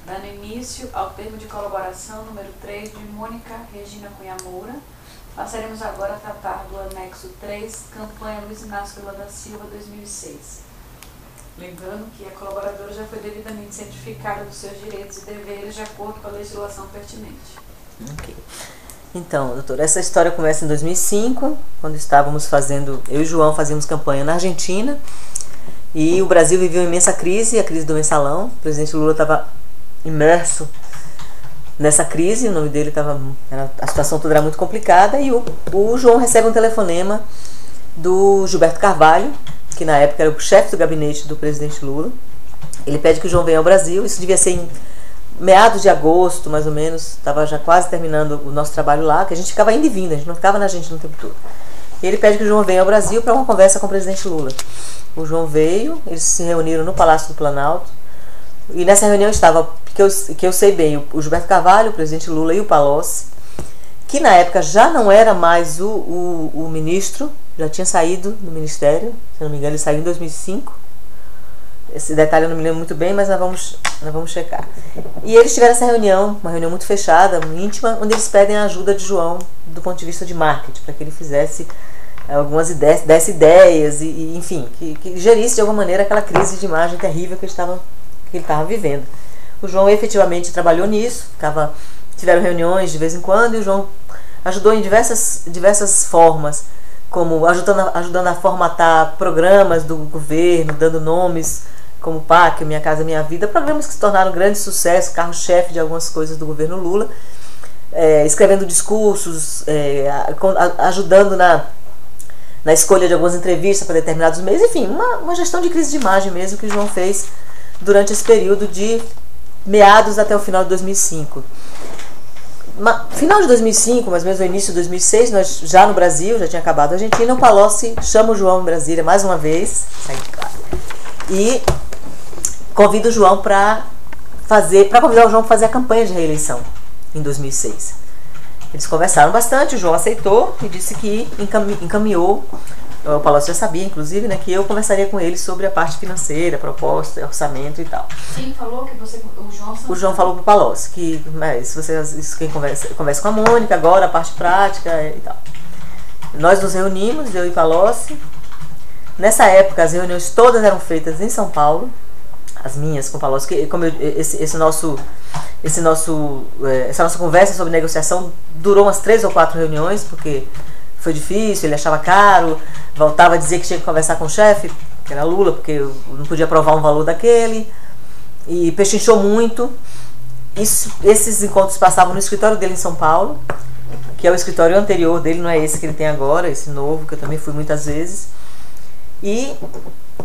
dando início ao termo de colaboração número 3 de Mônica Regina Cunha Moura, passaremos agora a tratar do anexo 3, campanha Luiz Inácio Lula da Silva 2006. Lembrando que a colaboradora já foi devidamente cientificada dos seus direitos e deveres de acordo com a legislação pertinente. Ok. Então, doutora, essa história começa em 2005, quando estávamos fazendo, eu e o João fazíamos campanha na Argentina, e o Brasil vivia uma imensa crise, a crise do mensalão. O presidente Lula estava imerso nessa crise, o nome dele estava, a situação toda era muito complicada, e o João recebe um telefonema do Gilberto Carvalho, que na época era o chefe do gabinete do presidente Lula. Ele pede que o João venha ao Brasil, isso devia ser em meados de agosto, mais ou menos, estava já quase terminando o nosso trabalho lá, que a gente ficava indo e vindo, a gente não ficava na Argentina o tempo todo. E ele pede que o João venha ao Brasil para uma conversa com o presidente Lula. O João veio, eles se reuniram no Palácio do Planalto, e nessa reunião estava, que eu sei bem, o Gilberto Carvalho, o presidente Lula e o Palocci, que na época já não era mais o ministro, já tinha saído do ministério, se não me engano ele saiu em 2005, esse detalhe eu não me lembro muito bem, mas nós vamos checar. E eles tiveram essa reunião, uma reunião muito fechada, muito íntima, onde eles pedem a ajuda de João do ponto de vista de marketing, para que ele fizesse algumas ideias, desse ideias, e enfim, que gerisse de alguma maneira aquela crise de imagem terrível que ele estava vivendo. O João efetivamente trabalhou nisso, tiveram reuniões de vez em quando, e o João ajudou em diversas formas, como ajudando a formatar programas do governo, dando nomes como PAC, Minha Casa Minha Vida, programas que se tornaram grande sucesso, carro-chefe de algumas coisas do governo Lula, escrevendo discursos, ajudando na escolha de algumas entrevistas para determinados meios, enfim, uma gestão de crise de imagem mesmo que o João fez durante esse período de meados até o final de 2005. Final de 2005, mais ou menos no início de 2006, nós já no Brasil, já tinha acabado a Argentina, o Palocci chama o João em Brasília mais uma vez, e convida o João para convidar o João para fazer a campanha de reeleição em 2006. Eles conversaram bastante, o João aceitou e disse que encaminhou, o Palocci já sabia, inclusive, né, que eu conversaria com ele sobre a parte financeira, proposta, orçamento e tal. Quem falou que o João... O João falou pro Palocci que quem conversa com a Mônica, agora a parte prática e tal. Nós nos reunimos, eu e Palocci. Nessa época as reuniões todas eram feitas em São Paulo, as minhas com o Palocci, como essa nossa conversa sobre negociação durou umas 3 ou 4 reuniões, porque foi difícil, ele achava caro, voltava a dizer que tinha que conversar com o chefe, que era Lula, porque eu não podia aprovar um valor daquele, e pechinchou muito. Esses encontros passavam no escritório dele em São Paulo, que é o escritório anterior dele, não é esse que ele tem agora, esse novo, que eu também fui muitas vezes. E,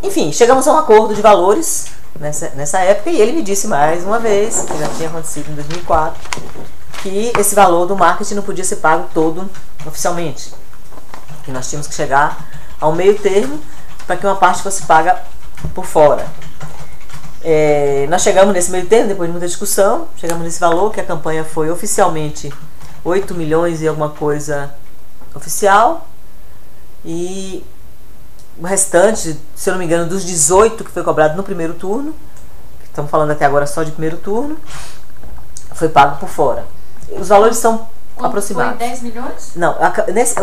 enfim, chegamos a um acordo de valores nessa época, e ele me disse mais uma vez, que já tinha acontecido em 2004, que esse valor do marketing não podia ser pago todo oficialmente, que nós tínhamos que chegar ao meio termo para que uma parte fosse paga por fora. Nós chegamos nesse meio termo, depois de muita discussão, chegamos nesse valor, que a campanha foi oficialmente 8 milhões e alguma coisa oficial, e o restante, se eu não me engano, dos 18 que foi cobrado no primeiro turno, estamos falando até agora só de primeiro turno, foi pago por fora. Os valores são aproximados. Foi 10 milhões? Não,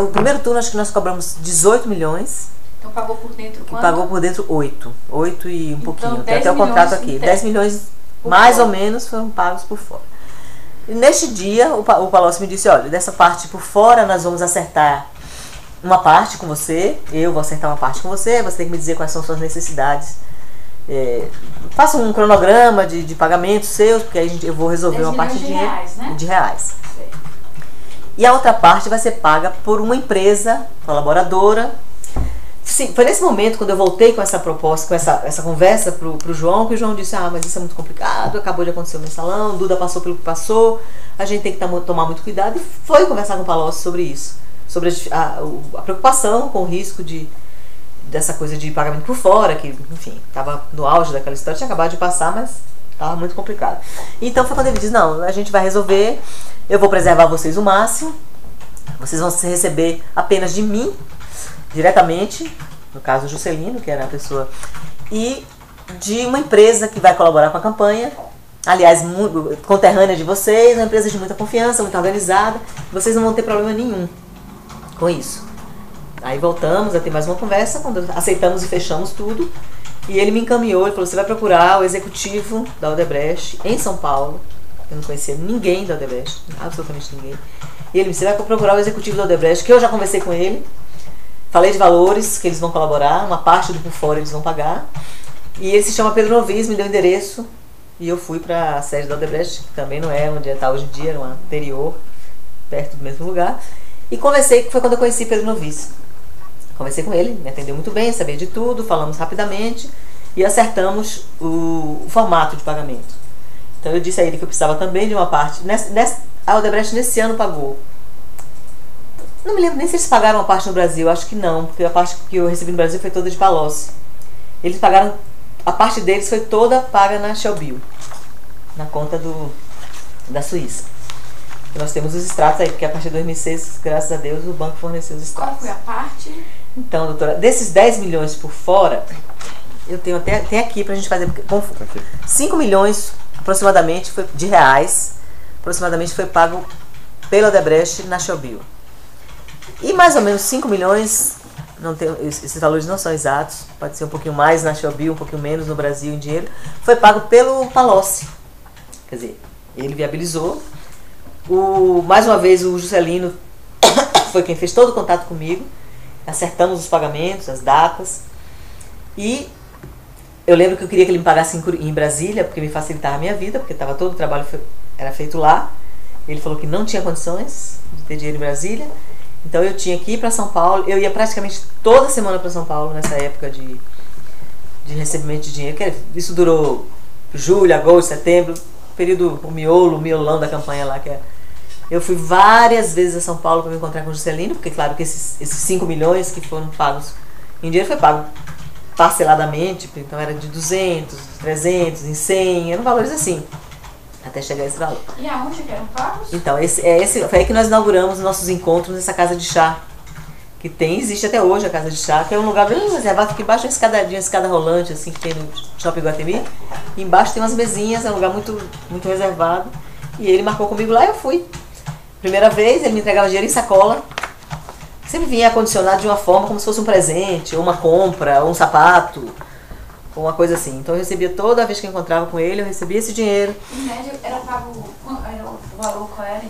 o primeiro turno acho que nós cobramos 18 milhões. Então pagou por dentro quanto? Pagou por dentro 8. 8 e um pouquinho. Tem até o contrato aqui. 10 milhões mais ou menos foram pagos por fora. E neste dia, o Palocci me disse, olha, dessa parte por fora nós vamos acertar uma parte com você, eu vou acertar uma parte com você tem que me dizer quais são suas necessidades. Faça um cronograma de pagamentos seus, porque aí eu vou resolver uma parte de dinheiro, reais, né? De reais. E a outra parte vai ser paga por uma empresa colaboradora. Sim, foi nesse momento, quando eu voltei com essa proposta, com essa conversa pro João, que o João disse, mas isso é muito complicado, acabou de acontecer o mensalão, Duda passou pelo que passou, a gente tem que tomar muito cuidado, e foi conversar com o Palocci sobre isso, sobre a preocupação com o risco dessa coisa de pagamento por fora, que, enfim, estava no auge daquela história, tinha acabado de passar, mas estava muito complicado. Então foi quando ele disse, não, a gente vai resolver, eu vou preservar vocês o máximo, vocês vão se receber apenas de mim, diretamente, no caso o Juscelino, que era a pessoa, e de uma empresa que vai colaborar com a campanha, aliás, conterrânea de vocês, uma empresa de muita confiança, muito organizada, vocês não vão ter problema nenhum com isso. Aí voltamos a ter mais uma conversa, quando aceitamos e fechamos tudo, e ele me encaminhou, ele falou, você vai procurar o executivo da Odebrecht em São Paulo. Eu não conhecia ninguém da Odebrecht, absolutamente ninguém. E ele me disse, você vai procurar o executivo da Odebrecht, que eu já conversei com ele, falei de valores que eles vão colaborar, uma parte do por fora eles vão pagar. E ele se chama Pedro Novis, me deu o endereço, e eu fui para a sede da Odebrecht, que também não é onde está hoje em dia, era um anterior, perto do mesmo lugar. E conversei, foi quando eu conheci Pedro Novis. Conversei com ele, me atendeu muito bem, sabia de tudo, falamos rapidamente e acertamos o formato de pagamento. Então eu disse a ele que eu precisava também de uma parte. A Odebrecht nesse ano pagou. Não me lembro nem se eles pagaram uma parte no Brasil, acho que não, porque a parte que eu recebi no Brasil foi toda de Palocci. Eles pagaram, a parte deles foi toda paga na Shell Bio, na conta da Suíça. E nós temos os extratos aí, porque a partir de 2006, graças a Deus, o banco forneceu os extratos. Qual foi a parte? Então, doutora, desses 10 milhões por fora, eu tenho até aqui pra gente fazer, 5 milhões aproximadamente de reais, aproximadamente foi pago pela Odebrecht na Shell Bio. E mais ou menos 5 milhões, não tem, esses valores não são exatos, pode ser um pouquinho mais na Shell Bio, um pouquinho menos no Brasil em dinheiro, foi pago pelo Palocci. Quer dizer, ele viabilizou. Mais uma vez o Juscelino foi quem fez todo o contato comigo, acertamos os pagamentos, as datas, e eu lembro que eu queria que ele me pagasse em Brasília, porque me facilitava a minha vida, porque todo o trabalho era feito lá. Ele falou que não tinha condições de ter dinheiro em Brasília, então eu tinha que ir para São Paulo. Eu ia praticamente toda semana para São Paulo nessa época de recebimento de dinheiro, isso durou julho, agosto, setembro, período, o miolão da campanha lá, eu fui várias vezes a São Paulo para me encontrar com o Juscelino, porque claro que esses 5 milhões que foram pagos em dinheiro foi pago parceladamente, então era de 200, 300, em 100, eram valores assim, até chegar a esse valor. E aonde que eram pagos? Então, foi aí que nós inauguramos nossos encontros nessa casa de chá, que existe até hoje a casa de chá, que é um lugar bem reservado, que embaixo é uma escada rolante, assim, que tem no Shopping Iguatemi, e embaixo tem umas mesinhas, é um lugar muito, muito reservado, e ele marcou comigo lá e eu fui. Primeira vez, ele me entregava dinheiro em sacola, sempre vinha acondicionado de uma forma como se fosse um presente, ou uma compra, ou um sapato, ou uma coisa assim. Então eu recebia toda vez que eu encontrava com ele, eu recebia esse dinheiro. Em média, era pago, o valor qual era?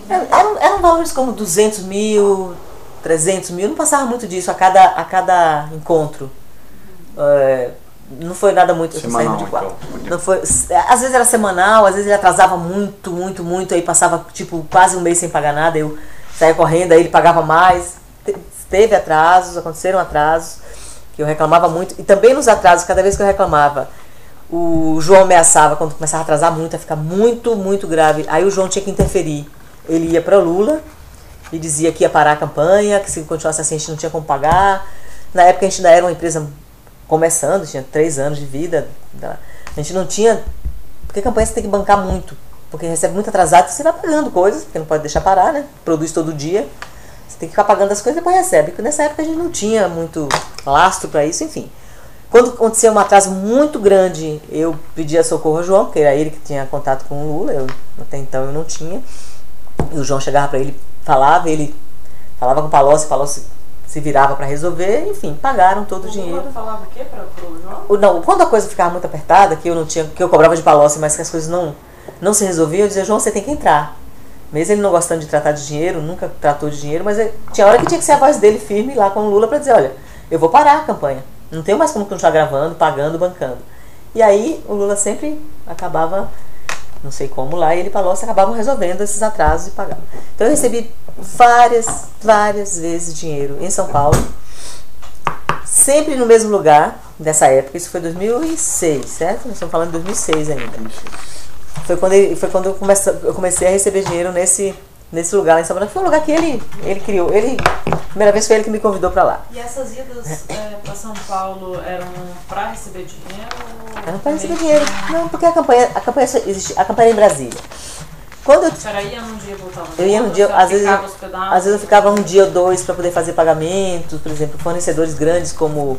Eram valores como 200 mil, 300 mil, não passava muito disso a cada encontro. Não foi nada muito. Semanal, não foi, às vezes era semanal, às vezes ele atrasava muito, aí passava tipo quase um mês sem pagar nada, eu saía correndo, aí ele pagava mais. Teve atrasos, aconteceram atrasos, que eu reclamava muito, e também nos atrasos, cada vez que eu reclamava, o João ameaçava, quando começava a atrasar muito, a ficar muito, muito grave, aí o João tinha que interferir. Ele ia para Lula e dizia que ia parar a campanha, que se continuasse assim a gente não tinha como pagar. Na época a gente ainda era uma empresa começando, tinha 3 anos de vida, a gente não tinha, porque a campanha você tem que bancar muito, porque recebe muito atrasado, você vai pagando coisas, porque não pode deixar parar, né? Produz todo dia, você tem que ficar pagando as coisas e depois recebe, porque nessa época a gente não tinha muito lastro para isso, enfim. Quando aconteceu um atraso muito grande, eu pedia socorro ao João, porque era ele que tinha contato com o Lula, até então eu não tinha, e o João chegava para ele falava com o Palocci se virava para resolver, enfim, pagaram todo o dinheiro. O falava o quê para o João? Não, quando a coisa ficava muito apertada, que eu não tinha, que eu cobrava de Palocci, mas que as coisas não se resolviam, eu dizia, João, você tem que entrar. Mesmo ele não gostando de tratar de dinheiro, nunca tratou de dinheiro, mas tinha hora que tinha que ser a voz dele firme lá com o Lula para dizer, olha, eu vou parar a campanha, não tenho mais como continuar gravando, pagando, bancando. E aí o Lula sempre acabava, não sei como lá, e ele e Palocci acabavam resolvendo esses atrasos e pagavam. Então eu recebi várias vezes dinheiro em São Paulo, sempre no mesmo lugar, nessa época, isso foi 2006, certo? Nós estamos falando de 2006 ainda. Foi quando eu comecei a receber dinheiro nesse lugar lá em São Paulo, que foi um lugar que ele criou. A primeira vez foi ele que me convidou para lá. E essas idas para São Paulo eram para receber dinheiro? Era para receber dinheiro. Não, porque a campanha era em Brasília. Quando a senhora ia num dia e voltava? Eu ia num dia, às vezes eu ficava um dia ou dois para poder fazer pagamentos, por exemplo, fornecedores grandes como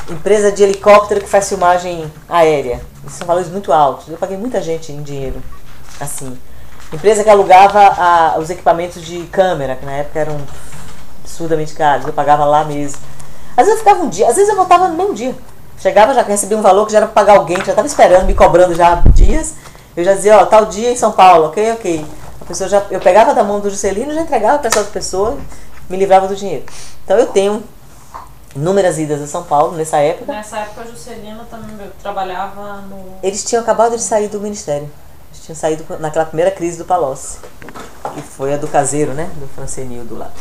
empresa de helicóptero que faz filmagem aérea. são valores muito altos. Eu paguei muita gente em dinheiro, assim. Empresa que alugava os equipamentos de câmera, que na época eram absurdamente caros. Eu pagava lá mesmo. Às vezes eu ficava um dia, às vezes eu voltava no mesmo dia. Chegava, já recebia um valor que já era para pagar alguém, que já estava esperando, me cobrando já dias. Eu já dizia, ó, tal dia em São Paulo, ok. A pessoa eu pegava da mão do Juscelino, já entregava para essa outra pessoa, me livrava do dinheiro. Então eu tenho inúmeras idas a São Paulo nessa época. Nessa época, o Juscelino também trabalhava no... Eles tinham acabado de sair do ministério. Eles tinham saído naquela primeira crise do Palocci, que foi a do caseiro, né? Do Francenildo lá.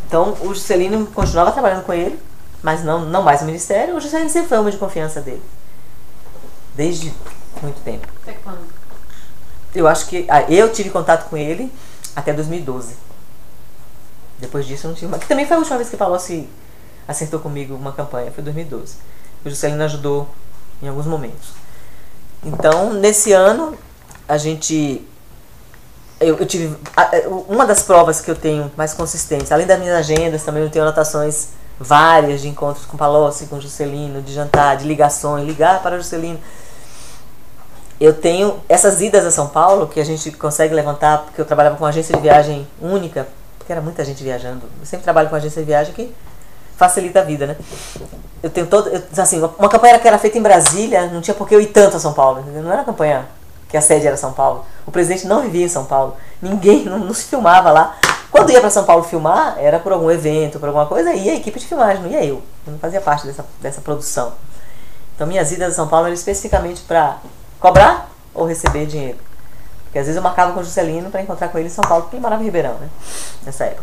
Então, o Juscelino continuava trabalhando com ele, mas não mais no ministério. O Juscelino sempre foi homem de confiança dele. Desde muito tempo. Até quando? Eu acho que... eu tive contato com ele até 2012. Depois disso eu não tive mais. Que também foi a última vez que o Palocci acertou comigo uma campanha, foi em 2012. O Juscelino ajudou em alguns momentos. Então, nesse ano, eu tive... uma das provas que eu tenho mais consistentes, além das minhas agendas, também eu tenho anotações várias de encontros com Palocci, com Juscelino, de jantar, de ligações, ligar para Juscelino. Eu tenho essas idas a São Paulo, que a gente consegue levantar, porque eu trabalhava com uma agência de viagem única, porque era muita gente viajando. Eu sempre trabalho com agência de viagem que facilita a vida, né? Eu tenho assim, uma campanha que era feita em Brasília, não tinha por que eu ir tanto a São Paulo, entendeu? Não era uma campanha que a sede era São Paulo. O presidente não vivia em São Paulo. Ninguém, não se filmava lá. Quando ia para São Paulo filmar, era por algum evento, por alguma coisa, ia a equipe de filmagem, não ia eu. Eu não fazia parte dessa produção. Então minhas idas a São Paulo eram especificamente para cobrar ou receber dinheiro. Porque às vezes eu marcava com o Juscelino para encontrar com ele em São Paulo, porque ele morava em Ribeirão, né? Nessa época.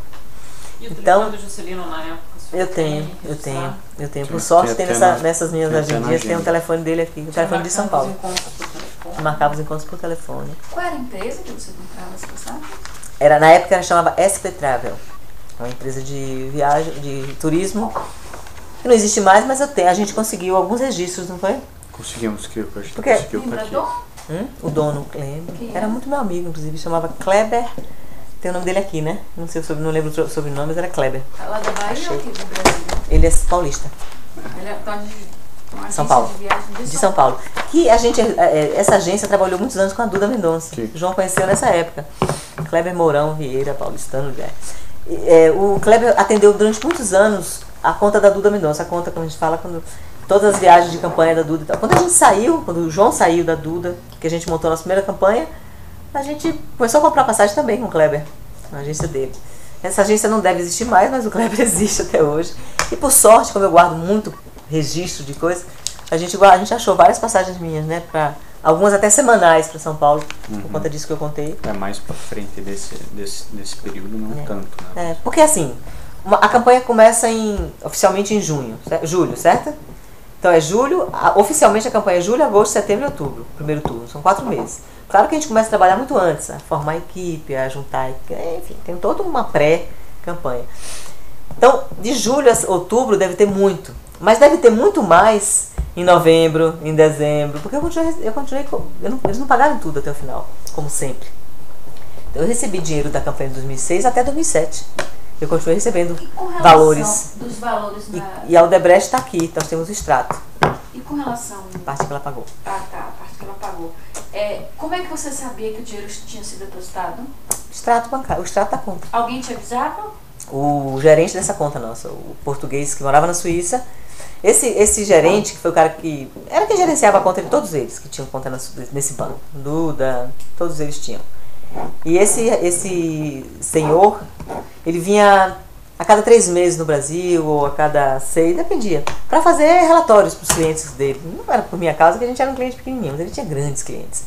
E o telefone do Juscelino na época? Eu tenho. Por sorte, tem nessas minhas agendinhas, tem um telefone dele aqui, o telefone de São Paulo. Marcava os encontros por telefone. Qual era a empresa que você comprava essa passagem? Na época ela chamava SP Travel, uma empresa de viagem, de turismo, que não existe mais, mas a gente conseguiu alguns registros, não foi? Conseguimos, que eu acho que Porque conseguiu para aqui. O dono, lembro. Era muito meu amigo, inclusive, chamava Kleber. Tem o nome dele aqui, né? Não lembro o sobrenome, mas era Kleber. Lá da Bahia ou aqui do Brasil? Ele é paulista. Ele é uma São Paulo. de viagem De São Paulo. Que essa agência trabalhou muitos anos com a Duda Mendonça. O João conheceu nessa época. Kleber Mourão Vieira, paulistano. O Kleber atendeu durante muitos anos a conta da Duda Mendonça. A conta, como a gente fala, quando todas as viagens de campanha da Duda e tal. Quando a gente saiu, quando o João saiu da Duda, que a gente montou a nossa primeira campanha, a gente começou a comprar passagem também com o Kleber, na agência dele. Essa agência não deve existir mais, mas o Kleber existe até hoje. E por sorte, como eu guardo muito registro de coisas, a gente achou várias passagens minhas, né? Algumas até semanais para São Paulo, por conta disso que eu contei. É mais para frente desse período, não tanto, né? Porque assim, a campanha começa oficialmente em julho, certo? Então é julho, oficialmente a campanha é julho, agosto, setembro e outubro, primeiro turno, são 4 meses. Claro que a gente começa a trabalhar muito antes, a formar a equipe, a juntar, enfim, tem toda uma pré-campanha. Então, de julho a outubro deve ter muito, mas deve ter muito mais em novembro, em dezembro, porque eles não pagaram tudo até o final, como sempre. Então eu recebi dinheiro da campanha de 2006 até 2007. Eu continuei recebendo valores. Dos valores e a Odebrecht está aqui, então nós temos o extrato. E com relação... A parte que ela pagou. A parte que ela pagou. Como é que você sabia que o dinheiro tinha sido depositado? Extrato bancário, o extrato da conta. Alguém te avisava? O gerente dessa conta nossa, o português que morava na Suíça. Esse gerente, que foi o cara que... Era quem gerenciava a conta de todos eles, que tinham conta nesse banco. Duda, todos eles tinham. E esse senhor, ele vinha a cada 3 meses no Brasil, ou a cada 6, dependia, para fazer relatórios para os clientes dele. Não era por minha causa, que a gente era um cliente pequenininho, mas ele tinha grandes clientes.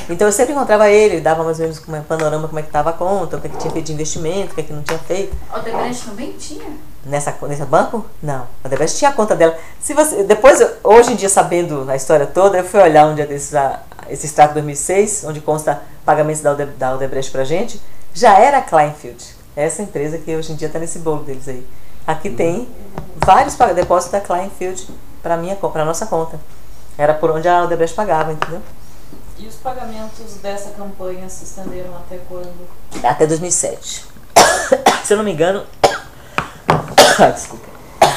Então eu sempre encontrava ele, ele dava mais ou menos um panorama como é que estava a conta, o que é que tinha feito de investimento, o que é que não tinha feito. A Odebrecht também tinha? Nesse banco? Não. A Odebrecht tinha a conta dela. Hoje em dia, sabendo a história toda, eu fui olhar um dia desses, esse extrato de 2006, onde consta pagamentos da Odebrecht pra gente, já era a Kleinfeld. Essa empresa que hoje em dia está nesse bolo deles aí. Aqui tem vários depósitos da Kleinfeld para a nossa conta. Era por onde a Odebrecht pagava, entendeu? E os pagamentos dessa campanha se estenderam até quando? Até 2007. Se eu não me engano... Desculpa.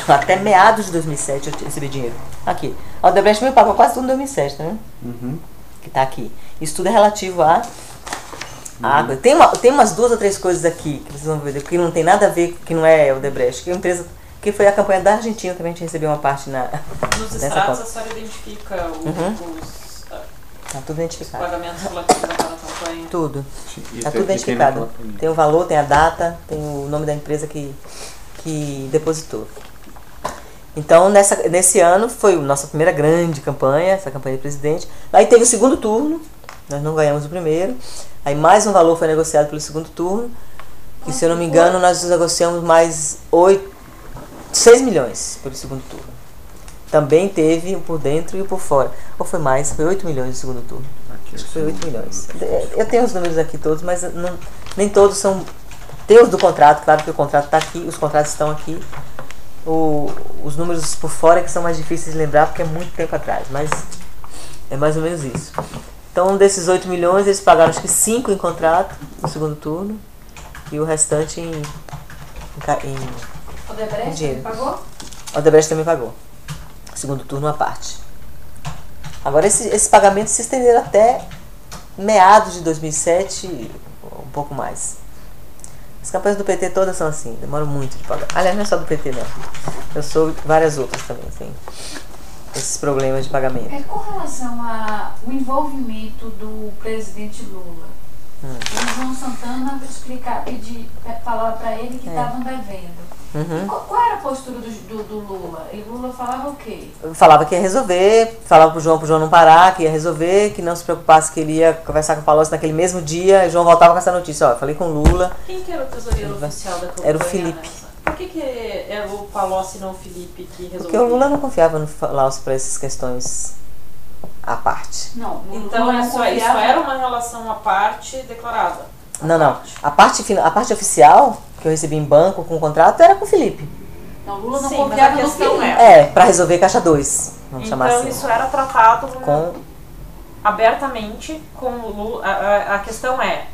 Até meados de 2007 eu recebi dinheiro. Aqui. A Odebrecht me pagou quase tudo em 2007, tá vendo? que está aqui. Isso tudo é relativo a água. Tem umas 2 ou 3 coisas aqui que vocês vão ver, que não tem nada a ver, que não é Odebrecht, que é uma empresa, que foi a campanha da Argentina, também a gente recebeu uma parte Nos extratos a senhora identifica tá tudo identificado. os pagamentos relativos àquela campanha. Tudo. E Está até tudo cliquei identificado. naquela planilha. Tem o valor, tem a data, tem o nome da empresa que depositou. Então, nesse ano, foi a nossa primeira grande campanha, essa campanha de presidente. Aí teve o segundo turno, nós não ganhamos o primeiro. Aí mais um valor foi negociado pelo segundo turno. E se eu não me engano, nós negociamos mais 6 milhões pelo segundo turno. Também teve um por dentro e um por fora. Ou foi mais? Foi 8 milhões no segundo turno. Acho que foi 8 milhões. Eu tenho os números aqui todos, mas nem todos são... Tem os do contrato, claro que o contrato está aqui, os contratos estão aqui. Os números por fora que são mais difíceis de lembrar porque é muito tempo atrás, mas é mais ou menos isso. Então, desses 8 milhões, eles pagaram acho que 5 em contrato no segundo turno e o restante em Odebrecht dinheiro. pagou? O Odebrecht também pagou. Segundo turno, uma parte. Agora, esses pagamentos se estenderam até meados de 2007, um pouco mais. As campanhas do PT todas são assim, demoram muito de pagar. Aliás, não é só do PT, não. Eu sou várias outras também, tem esses problemas de pagamento. Com relação ao envolvimento do presidente Lula, o João Santana falava para ele que estavam devendo. Qual era a postura do Lula? E Lula falava o quê? Falava que ia resolver, falava pro João não parar, que ia resolver, que não se preocupasse, que ele ia conversar com o Palocci naquele mesmo dia. E João voltava com essa notícia, ó, falei com o Lula. Quem que era o tesoureiro oficial da campanha? Era o Felipe. Por que é o Palocci e não o Felipe que resolveu? Porque o Lula não confiava no Palocci para essas questões à parte. Não, então isso era uma relação à parte declarada? Não. A parte oficial, que eu recebi em banco com o contrato, era com o Felipe. Não, Lula não Sim, confiava mas a no questão Felipe. Para resolver caixa 2, vamos chamar assim. Então isso era tratado Com... abertamente com o Lula. A questão é,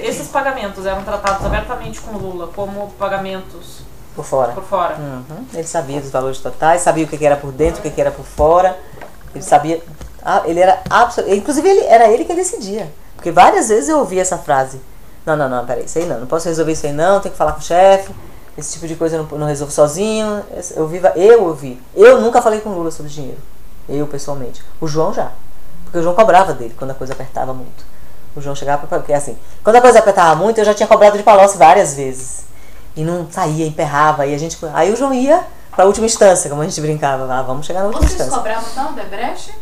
esses pagamentos eram tratados abertamente com o Lula como pagamentos por fora. Ele sabia dos valores totais, sabia o que era por dentro, o que era por fora. Ele sabia... ele era absoluto... Inclusive, era ele que decidia. Porque várias vezes eu ouvi essa frase. Não, peraí, isso aí não posso resolver isso aí não, tenho que falar com o chefe, esse tipo de coisa eu não resolvo sozinho. Eu ouvi. Eu nunca falei com o Lula sobre dinheiro. Eu, pessoalmente. O João já. Porque o João cobrava dele quando a coisa apertava muito. O João chegava porque assim, quando a coisa apertava muito, eu já tinha cobrado de Palocci várias vezes. E não saía, emperrava. Aí o João ia pra última instância, como a gente brincava. Vamos chegar na última instância. Vocês cobravam então, Odebrecht?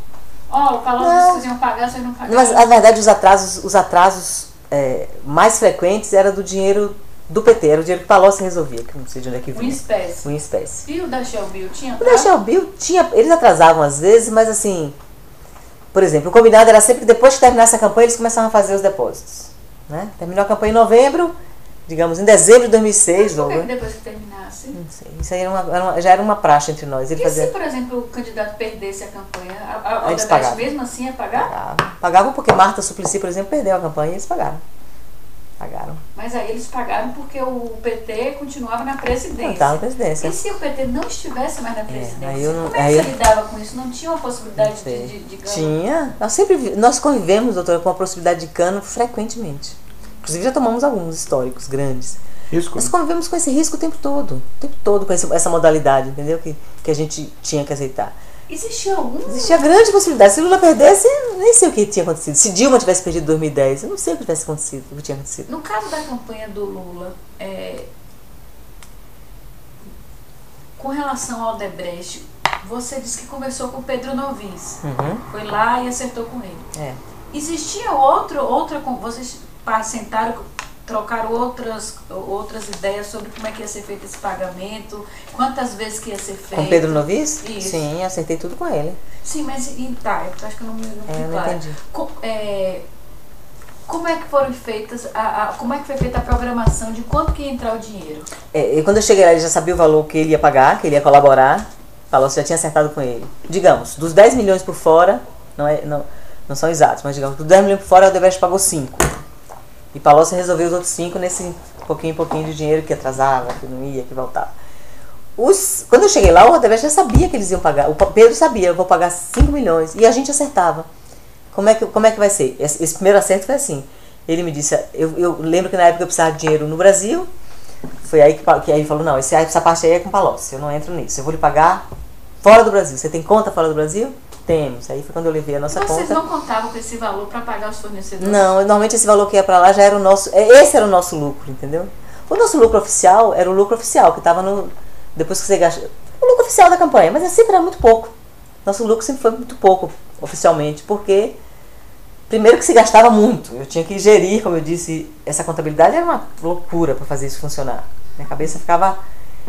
O Palocci vocês iam pagar, vocês não pagavam? Mas, na verdade, os atrasos mais frequentes eram do dinheiro do PT. Era o dinheiro que o Palocci resolvia, que não sei de onde é que vinha. Um espécie. E o da Shell Bill tinha? O da Shell Bill tinha... Eles atrasavam às vezes, mas assim... Por exemplo, o combinado era sempre que depois que terminasse a campanha, eles começavam a fazer os depósitos. Né? Terminou a campanha em novembro, digamos, em dezembro de 2006. Mas por que depois que terminasse? Não sei. Isso aí já era uma praxe entre nós. E se, por exemplo, o candidato perdesse a campanha, a eles Odebrecht pagavam. mesmo assim ia pagar? Pagavam porque Marta Suplicy, por exemplo, perdeu a campanha e eles pagaram. Mas aí eles pagaram porque o PT continuava na presidência. Não estava na presidência. E se o PT não estivesse mais na presidência? Como é que você lidava com isso? Não tinha uma possibilidade de ganho? Tinha. Nós convivemos, doutora, com a possibilidade de cano frequentemente. Inclusive já tomamos alguns históricos grandes. Risco? Nós convivemos com esse risco o tempo todo com essa modalidade, entendeu? Que a gente tinha que aceitar. Existia grande possibilidade. Se Lula perdesse, nem sei o que tinha acontecido. Se Dilma tivesse perdido em 2010, eu não sei o que tivesse acontecido, o que tinha acontecido. No caso da campanha do Lula, com relação ao Odebrecht, você disse que conversou com o Pedro Novins. Foi lá e acertou com ele. Existia vocês sentaram, trocaram outras ideias sobre como é que ia ser feito esse pagamento, quantas vezes que ia ser feito. Com Pedro Novis? Isso. Sim, acertei tudo com ele. Sim, mas eu acho que eu não fui não clara. entendi. Como é que foram feitas, como é que foi feita a programação de quanto que ia entrar o dinheiro? E quando eu cheguei lá, ele já sabia o valor que ele ia pagar, que ele ia colaborar. Palocci já tinha acertado com ele. Digamos, dos 10 milhões por fora, não são exatos, mas digamos, dos 10 milhões por fora, o Odebrecht pagou 5. E Palocci resolveu os outros 5 nesse pouquinho de dinheiro que atrasava, que não ia, que voltava. Quando eu cheguei lá, o Odebrecht já sabia que eles iam pagar. O Pedro sabia, eu vou pagar 5 milhões. E a gente acertava. como é que vai ser? Esse primeiro acerto foi assim. Ele me disse, eu lembro que na época eu precisava de dinheiro no Brasil, foi aí que aí ele falou, não, essa parte aí é com Palocci, eu não entro nisso, eu vou lhe pagar fora do Brasil. Você tem conta fora do Brasil? Temos. Aí foi quando eu levei a nossa conta. Vocês não contavam com esse valor para pagar os fornecedores? Não, normalmente esse valor que ia para lá já era o nosso, esse era o nosso lucro, entendeu? O nosso lucro oficial era o lucro oficial, que estava no, depois que você gasta, o lucro oficial da campanha, mas sempre era muito pouco. Nosso lucro sempre foi muito pouco, oficialmente, porque primeiro que se gastava muito. Eu tinha que gerir, como eu disse, essa contabilidade era uma loucura para fazer isso funcionar. Minha cabeça ficava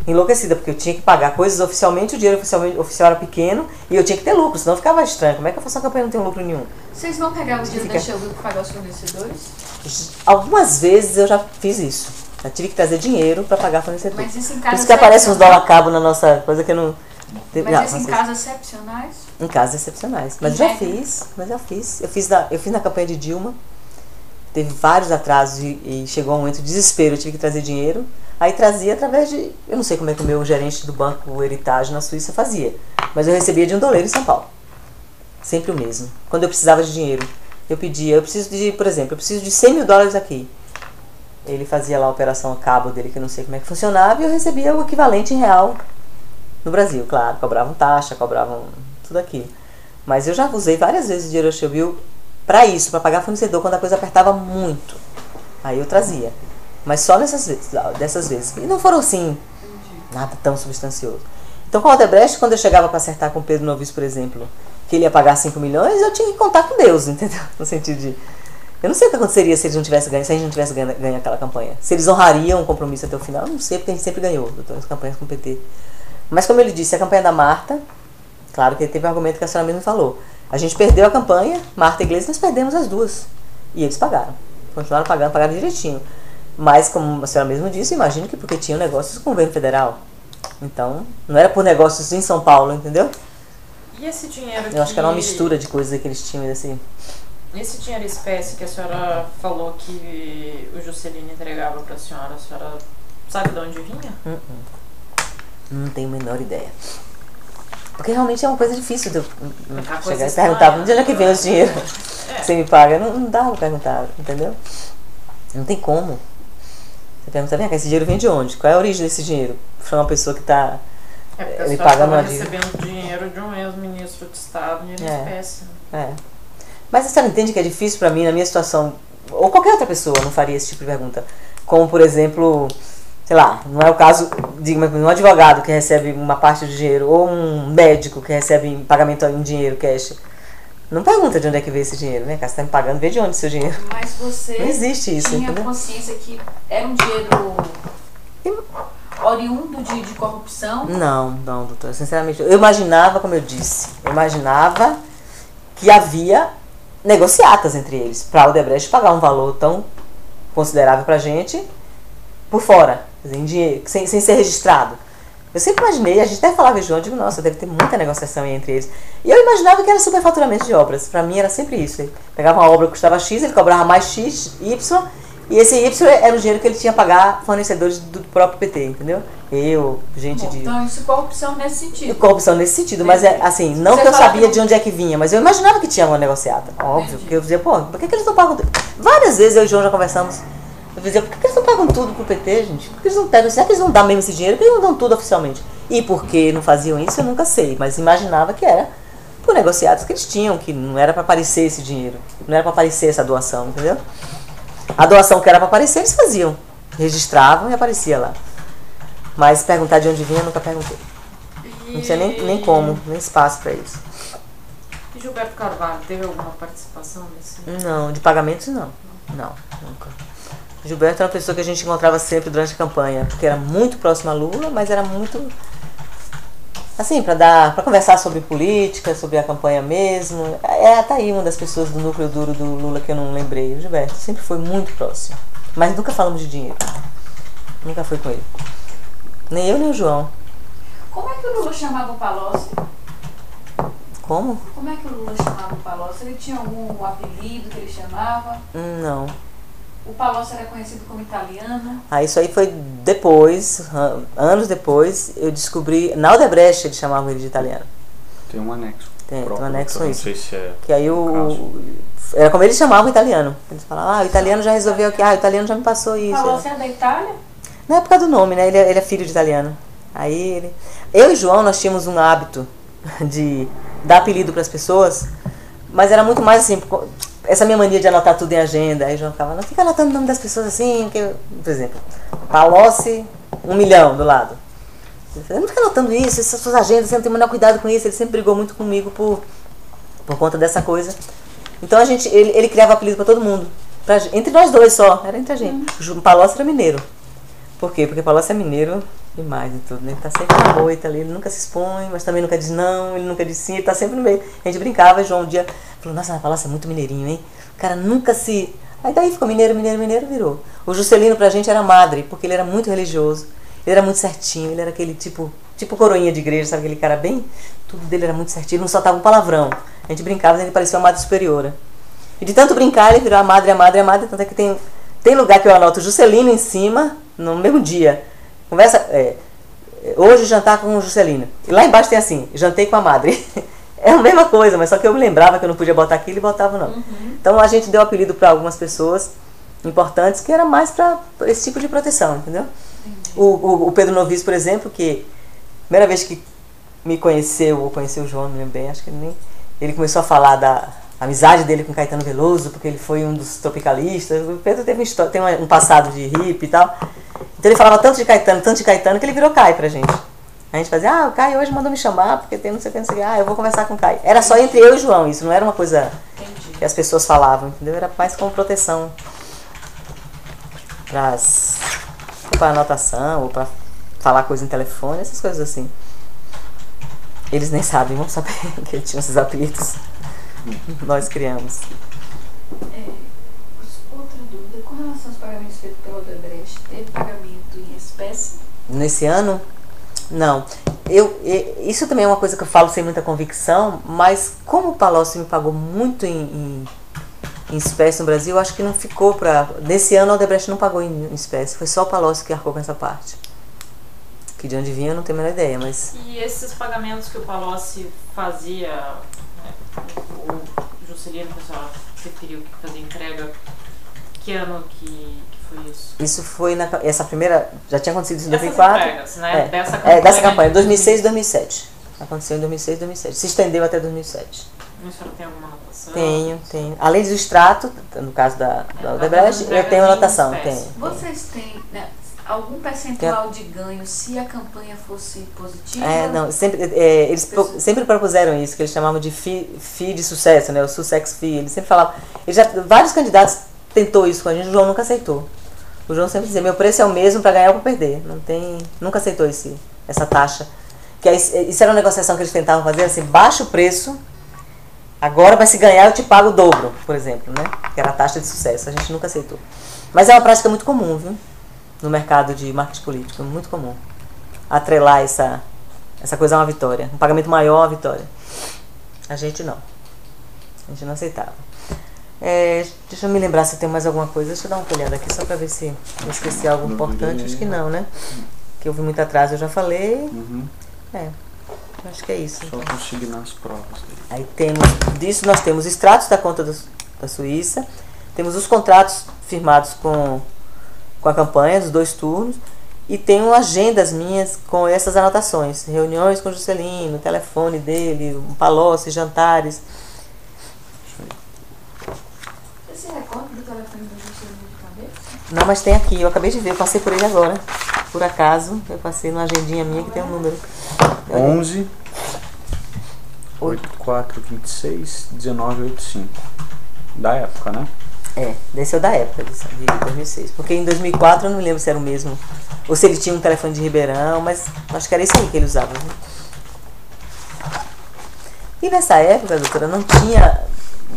enlouquecida, porque eu tinha que pagar coisas oficialmente, o dinheiro oficial era pequeno e eu tinha que ter lucro, senão ficava estranho. Como é que eu faço uma campanha e não tenho lucro nenhum? Vocês não pegavam o dinheiro da Shellville para pagar os fornecedores? Algumas vezes eu já fiz isso. Eu tive que trazer dinheiro para pagar fornecedores. Mas isso em Por casos isso que aparece uns excepcionais? dólar cabo na nossa coisa que eu não... Mas isso em casos excepcionais? Em casos excepcionais. Mas já fiz, Eu fiz na campanha de Dilma. Teve vários atrasos e chegou um momento de desespero. Eu tive que trazer dinheiro. Aí trazia através de... Eu não sei como é que o meu gerente do banco Heritage na Suíça fazia. Mas eu recebia de $1 em São Paulo. Sempre o mesmo. Quando eu precisava de dinheiro, eu pedia... Eu preciso de, por exemplo, eu preciso de $100 mil aqui. Ele fazia lá a operação a cabo dele, que eu não sei como é que funcionava. E eu recebia o equivalente em real no Brasil. Claro, cobravam taxa, cobravam tudo aquilo. Mas eu já usei várias vezes o dinheiro da Shellville para isso, para pagar fornecedor quando a coisa apertava muito. Aí eu trazia. Mas só dessas vezes. E não foram assim, nada tão substancioso. Então com a Odebrecht, quando eu chegava para acertar com o Pedro Novis, por exemplo, que ele ia pagar 5 milhões, eu tinha que contar com Deus, entendeu? No sentido de... Eu não sei o que aconteceria se eles não tivessem ganho, se a gente não tivesse ganho aquela campanha. Se eles honrariam o compromisso até o final, eu não sei, porque a gente sempre ganhou as campanhas com o PT. Mas como ele disse, a campanha da Marta, claro que teve um argumento que a senhora mesmo falou. A gente perdeu a campanha, Marta e Iglesias, nós perdemos as duas. E eles pagaram. Continuaram pagando, pagaram direitinho. Mas, como a senhora mesmo disse, imagino que porque tinham negócios com o governo federal. Então, não era por negócios em São Paulo, entendeu? E esse dinheiro Eu acho que era uma mistura de coisas que eles tinham, assim. Esse dinheiro espécie que a senhora falou que o Juscelino entregava para a senhora sabe de onde vinha? Não tenho a menor ideia. Porque realmente é uma coisa difícil de eu chegar e estranha, perguntar de onde é que vem esse dinheiro É. que você me paga. Não dá pra perguntar, entendeu? Não tem como. Você pergunta, vem cá, esse dinheiro vem de onde? Qual é a origem desse dinheiro? Foi uma pessoa que está porque a ele senhora pagando estava uma dívida. recebendo dinheiro de um ex-ministro de Estado em espécie. É. Mas a senhora entende que é difícil pra mim, na minha situação, ou qualquer outra pessoa não faria esse tipo de pergunta. Como, por exemplo, sei lá, não é o caso de um advogado que recebe uma parte do dinheiro, ou um médico que recebe pagamento em dinheiro, cash. Não pergunta de onde é que veio esse dinheiro, né? Você está me pagando, vê de onde seu dinheiro. Mas você Não existe isso, tinha entendeu? consciência que era um dinheiro oriundo de corrupção? Não, doutora, sinceramente. Eu imaginava, como eu disse, que havia negociatas entre eles, para a Odebrecht pagar um valor tão considerável para a gente por fora, quer dizer, em dinheiro, sem ser registrado. Eu sempre imaginei, a gente até falava junto, eu digo, nossa, deve ter muita negociação aí entre eles. E eu imaginava que era superfaturamento de obras. Para mim era sempre isso. Ele pegava uma obra que custava X, ele cobrava mais X, Y, e esse Y era o dinheiro que ele tinha a pagar fornecedores do próprio PT, entendeu? Gente de... Então isso é corrupção nesse sentido. Corrupção nesse sentido, mas é assim, não Você que eu fala sabia que- de onde é que vinha, mas eu imaginava que tinha uma negociata, óbvio, Entendi. porque eu dizia, pô, por que eles não pagam tudo? Várias vezes eu e o João já conversamos, eu dizia, por que eles não pagam tudo pro PT, gente? Por que eles não pegam, será que eles não dão mesmo esse dinheiro? Por que eles não dão tudo oficialmente? E por que não faziam isso, eu nunca sei, mas imaginava que era por negociados que eles tinham, que não era para aparecer esse dinheiro, não era para aparecer essa doação, entendeu? A doação que era para aparecer, eles faziam, registravam e aparecia lá. Mas perguntar de onde vinha, eu nunca perguntei. Não tinha nem como, nem espaço para isso. E Gilberto Carvalho teve alguma participação nesse? Não, de pagamentos não. Não, nunca. Gilberto era uma pessoa que a gente encontrava sempre durante a campanha, porque era muito próximo a Lula, mas era muito assim, para conversar sobre política, sobre a campanha mesmo. Tá aí uma das pessoas do núcleo duro do Lula que eu não lembrei. O Gilberto sempre foi muito próximo. Mas nunca falamos de dinheiro. Nunca fui com ele. Nem eu, nem o João. Como é que o Lula chamava o Palocci? Como? Como é que o Lula chamava o Palocci? Ele tinha algum apelido que ele chamava? Não. O Palocci era conhecido como italiano. Isso aí foi depois, anos depois, eu descobri. Na Odebrecht eles chamavam ele de italiano. Tem um anexo. Tem um próprio, anexo doutor, isso. não sei se é Que aí caso. era como eles chamavam o italiano. Eles falavam, o italiano já resolveu aqui, o italiano já me passou isso. Falou, você é da Itália? Não é por causa do nome, né? Ele é filho de italiano. Aí eu e João, nós tínhamos um hábito de dar apelido para as pessoas, mas era muito mais assim, essa minha mania de anotar tudo em agenda. Aí o João ficava, não fica anotando o nome das pessoas assim, que, por exemplo, Palocci, 1 milhão do lado. Ele não fica anotando isso, essas suas agendas, você não tem o menor cuidado com isso. Ele sempre brigou muito comigo por conta dessa coisa. Então ele criava apelido para todo mundo. Entre nós dois só, era entre a gente. O Palocci era mineiro. Por quê? Porque Palocci é mineiro demais e tudo, né? Ele tá sempre na moita ali, ele nunca se expõe, mas também nunca diz não, ele nunca diz sim, ele tá sempre no meio. A gente brincava, João um dia falou, nossa, Palocci é muito mineirinho, hein? O cara nunca se... Aí daí ficou mineiro, virou. O Juscelino pra gente era madre, porque ele era muito religioso, ele era muito certinho, ele era aquele tipo coroinha de igreja, sabe, aquele cara bem... Tudo dele era muito certinho, ele não soltava um palavrão. A gente brincava, ele parecia uma madre superiora. E de tanto brincar, ele virou a madre, tanto é que tem lugar que eu anoto Juscelino em cima, no mesmo dia. Conversa, hoje jantar com o Juscelino. E lá embaixo tem assim, jantei com a madre. É a mesma coisa, mas só que eu me lembrava que eu não podia botar aquilo e botava não. Uhum. Então a gente deu apelido para algumas pessoas importantes que era mais para esse tipo de proteção, entendeu? O Pedro Novis, por exemplo, que primeira vez que me conheceu, ou conheceu o João, não me lembro bem, acho que ele começou a falar da amizade dele com Caetano Veloso, porque ele foi um dos tropicalistas. O Pedro tem um passado de hippie e tal. Então ele falava tanto de Caetano, que ele virou Caio pra gente. A gente fazia, o Caio hoje mandou me chamar, porque tem não sei o que, não sei o que. Eu vou conversar com o Caio. Era só entre eu e o João, isso não era uma coisa que as pessoas falavam, entendeu? Era mais como proteção pra anotação, ou pra falar coisa em telefone, essas coisas assim. Eles nem vão saber que ele tinha esses apelidos. Nós criamos. Outra dúvida, com relação aos pagamentos feitos pela Odebrecht, teve pagamento em espécie? Nesse ano? Não. Isso também é uma coisa que eu falo sem muita convicção, mas como o Palocci me pagou muito em espécie no Brasil, eu acho que não ficou para... Nesse ano a Odebrecht não pagou em espécie, foi só o Palocci que arcou com essa parte. Que de onde vinha eu não tenho a menor ideia, mas... E esses pagamentos que o Palocci fazia, né, o Juscelino, que a senhora referiu que fazia entrega, que ano que foi isso? Isso foi essa primeira... Já tinha acontecido isso em Essas 2004. entregas, né? Dessa campanha, 2006 e 2007. Aconteceu em 2006 e 2007. Se estendeu até 2007. A senhora tem alguma anotação? Tenho. Além do extrato, no caso da Odebrecht, eu tenho anotação. Vocês têm, né, algum percentual de ganho se a campanha fosse positiva? Não, eles sempre propuseram isso, que eles chamavam de FII de sucesso, né? O Success Fee. Eles sempre falavam. Vários candidatos tentou isso com a gente, o João nunca aceitou. O João sempre dizia, meu preço é o mesmo para ganhar ou para perder. Nunca aceitou essa taxa. Isso era uma negociação que eles tentavam fazer, assim, baixa o preço, agora vai se ganhar, eu te pago o dobro, por exemplo, né? Que era a taxa de sucesso. A gente nunca aceitou. Mas é uma prática muito comum, viu? No mercado de marketing político, muito comum. Atrelar essa coisa a uma vitória. Um pagamento maior a uma vitória. A gente não. A gente não aceitava. Deixa eu me lembrar se tem mais alguma coisa. Deixa eu dar uma olhada aqui só para ver se eu esqueci algo importante. Acho que não, né? Que houve muito atraso, eu já falei. Acho que é isso. Só consignar as provas dele. Aí disso nós temos extratos da conta da Suíça. Temos os contratos firmados com a campanha, dos 2 turnos. E tenho agendas minhas com essas anotações. Reuniões com o Juscelino, telefone dele, um Palocci, jantares. Você se recorda do telefone do Juscelino de cabeça? Não, mas tem aqui. Eu acabei de ver, eu passei por ele agora. Por acaso, eu passei numa agendinha minha que tem um número. 11 8426 1985. Da época, né? Desse é o da época, de 2006. Porque em 2004 eu não me lembro se era o mesmo. Ou se ele tinha um telefone de Ribeirão, mas acho que era esse aí que ele usava. Né? E nessa época, doutora, não tinha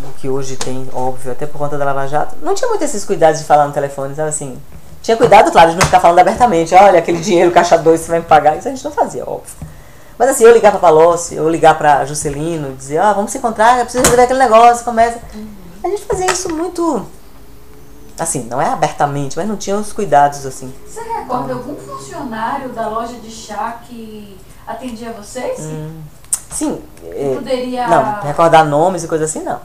o que hoje tem, óbvio, até por conta da Lava Jato, não tinha muito esses cuidados de falar no telefone, sabe assim? Tinha cuidado, claro, de não ficar falando abertamente, olha, aquele dinheiro, caixa 2, você vai me pagar. Isso a gente não fazia, óbvio. Mas assim, eu ligar para Palocci, eu ligar para Juscelino, dizer, vamos se encontrar, eu preciso resolver aquele negócio, começa. A gente fazia isso muito, assim, não é abertamente, mas não tinha os cuidados, assim. Você recorda algum funcionário da loja de chá que atendia vocês? Sim. Poderia... Não, recordar nomes e coisas assim, não.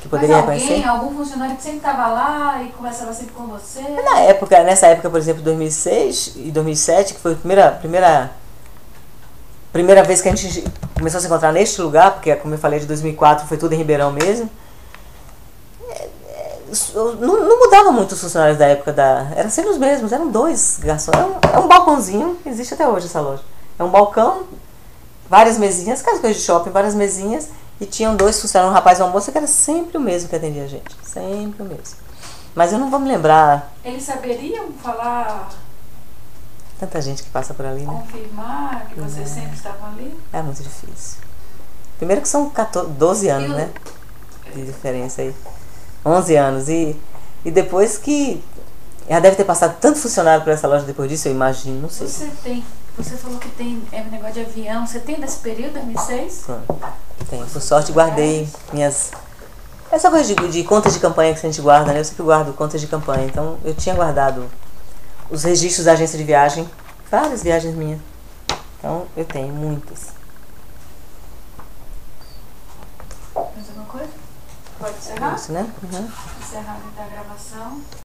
Que poderia reconhecer. Algum funcionário que sempre estava lá e conversava sempre com você? Nessa época, por exemplo, 2006 e 2007, que foi a primeira vez que a gente começou a se encontrar neste lugar, porque, como eu falei, de 2004 foi tudo em Ribeirão mesmo. Não mudava muito os funcionários da época eram sempre os mesmos, eram 2 garçons. É um balcãozinho, existe até hoje essa loja. É um balcão, várias mesinhas, aquelas coisas de shopping, várias mesinhas, e tinham 2 funcionários, um rapaz e uma moça, que era sempre o mesmo que atendia a gente. Sempre o mesmo. Mas eu não vou me lembrar. Eles saberiam falar... Tanta gente que passa por ali, né? Confirmar que vocês sempre estavam ali? É muito difícil. Primeiro que são 12 anos, né? De diferença aí. 11 anos. E depois que... Ela deve ter passado tanto funcionário por essa loja depois disso, eu imagino, não sei. Você falou que tem negócio de avião. Você tem desse período, 2006? Tenho. Por sorte, guardei minhas... Essa coisa de contas de campanha que a gente guarda, né? Eu sempre guardo contas de campanha. Então, eu tinha guardado os registros da agência de viagem. Várias viagens minhas. Então, eu tenho muitas. Mais alguma coisa? Pode encerrar? Isso, né? Encerrar a gravação.